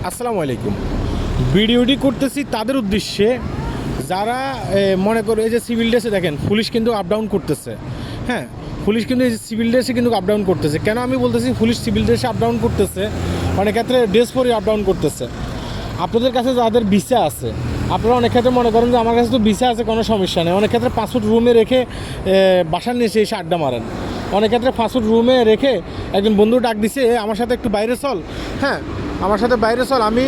আসসালামু আলাইকুম। ভিডিওটি করতেছি তাদের উদ্দেশ্যে যারা মনে করো এই যে সিভিল ড্রেসে দেখেন পুলিশ কিন্তু আপ ডাউন করতেছে। হ্যাঁ, পুলিশ কিন্তু এই সিভিল ড্রেসে কিন্তু আপ ডাউন করতেছে। কেন আমি বলতেছি পুলিশ সিভিল ড্রেসে আপ ডাউন করতেছে? অনেক ক্ষেত্রে ড্রেস পরে আপ ডাউন করতেছে। আপনাদের কাছে যাদের ভিসা আছে, আপনারা অনেক ক্ষেত্রে মনে করেন যে আমার কাছে তো ভিসা আছে, কোনো সমস্যা নেই। অনেক ক্ষেত্রে পাসপোর্ট রুমে রেখে বাসার নিচে এসে আড্ডা মারেন। অনেক ক্ষেত্রে পাসপোর্ট রুমে রেখে একজন বন্ধু ডাক দিছে, আমার সাথে একটু বাইরে চল, হ্যাঁ আমার সাথে বাইরে চল, আমি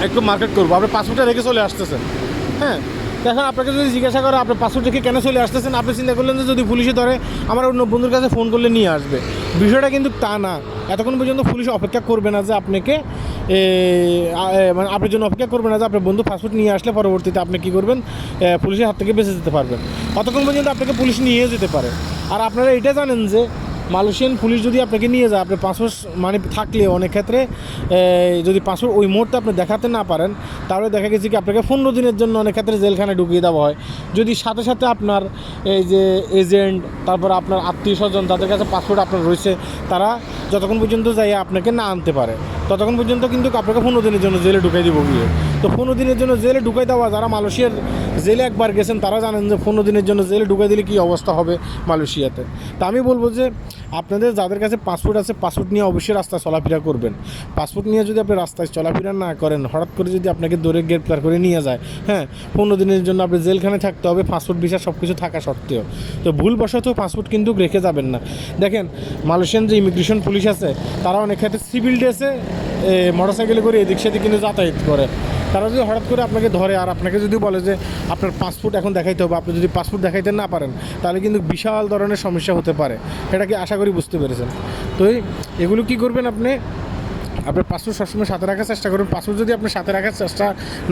একটু মার্কেট করবো, আপনি পাসপোর্টটা রেখে চলে আসতেছেন। হ্যাঁ, এখন আপনাকে যদি জিজ্ঞাসা করে আপনি পাসপোর্ট রেখে কেন চলে আসতেছেন, আপনি চিন্তা করলেন যে যদি পুলিশে ধরে আমার অন্য বন্ধুর কাছে ফোন করলে নিয়ে আসবে। বিষয়টা কিন্তু তা না। এতক্ষণ পর্যন্ত পুলিশ অপেক্ষা করবে না যে আপনাকে মানে আপনার জন্য অপেক্ষা করবে না যে আপনার বন্ধু পাসপোর্ট নিয়ে আসলে পরবর্তীতে আপনি কী করবেন, পুলিশের হাত থেকে বেঁচে যেতে পারবেন। অতক্ষণ পর্যন্ত আপনাকে পুলিশ নিয়ে যেতে পারে। আর আপনারা এটা জানেন যে মালয়েশিয়ান পুলিশ যদি আপনাকে নিয়ে যায়, আপনার পাসপোর্ট মানে থাকলে অনেক ক্ষেত্রে যদি পাসপোর্ট ওই মুহূর্তে আপনি দেখাতে না পারেন, তাহলে দেখা গেছে কি আপনাকে 15 দিনের জন্য অনেক ক্ষেত্রে জেলখানায় ঢুকিয়ে দেওয়া হয়। যদি সাথে সাথে আপনার এই যে এজেন্ট, তারপর আপনার আত্মীয় স্বজন তাদের কাছে পাসপোর্ট আপনার রয়েছে, তারা যতক্ষণ পর্যন্ত যাই আপনাকে না আনতে পারে ততক্ষণ পর্যন্ত কিন্তু আপনাকে 15 দিনের জন্য জেলে ঢুকাই দিব গিয়ে। তো 15 দিনের জন্য জেলে ঢুকাই দেওয়া, যারা মালয়েশিয়ার জেলে একবার গেছেন তারা জানেন যে 15 দিনের জন্য জেলে ঢুকাই দিলে কী অবস্থা হবে মালয়েশিয়াতে। তা আমি বলবো যে আপনাদের যাদের কাছে পাসপোর্ট আছে, পাসপোর্ট নিয়ে অবশ্যই রাস্তায় চলাফেরা করবেন। পাসপোর্ট নিয়ে যদি আপনি রাস্তায় চলাফেরা না করেন, হঠাৎ করে যদি আপনাকে ধরে গ্রেপ্তার করে নিয়ে যায়, হ্যাঁ 15 দিনের জন্য আপনি জেলখানে থাকতে হবে, পাসপোর্ট ভিসা সব কিছু থাকা সত্ত্বেও। তো ভুলবশত পাসপোর্ট কিন্তু রেখে যাবেন না। দেখেন মালয়েশিয়ান যে ইমিগ্রেশন পুলিশ আছে, তারা অনেক ক্ষেত্রে সিভিল ড্রেসে মোটরসাইকেলে করে এদিক সেদিক কিন্তু যাতায়াত করে। তারা যদি হঠাৎ করে আপনাকে ধরে আর আপনাকে যদি বলে যে আপনার পাসপোর্ট এখন দেখাইতে হবে, আপনি যদি পাসপোর্ট দেখাইতে না পারেন তাহলে কিন্তু বিশাল ধরনের সমস্যা হতে পারে। এটা কি আশা করি বুঝতে পেরেছেন? তো এগুলো কী করবেন, আপনি আপনার পাসপোর্ট সবসময় সাথে রাখার চেষ্টা করুন। পাসপোর্ট যদি আপনি সাথে রাখার চেষ্টা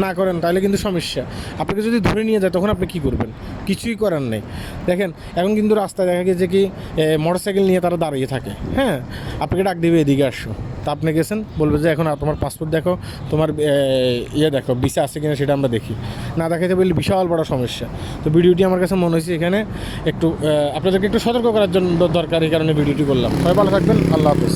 না করেন তাহলে কিন্তু সমস্যা। আপনাকে যদি ধরে নিয়ে যায় তখন আপনি কী করবেন? কিছুই করার নেই। দেখেন এখন কিন্তু রাস্তায় দেখা গেছে কি মোটরসাইকেল নিয়ে তারা দাঁড়িয়ে থাকে, হ্যাঁ আপনাকে ডাক দেবে এদিকে আসো। তা আপনি গেছেন, বলবে যে এখন তোমার পাসপোর্ট দেখো, তোমার দেখো ভিসা আছে কিনা সেটা আমরা দেখি। না দেখাইতে বললে বিশাল বড় সমস্যা। তো ভিডিওটি আমার কাছে মনে হয়েছে এখানে একটু আপনাদেরকে একটু সতর্ক করার জন্য দরকার, এই কারণে ভিডিওটি করলাম। সবাই ভালো থাকবেন, আল্লাহ হাফেজ।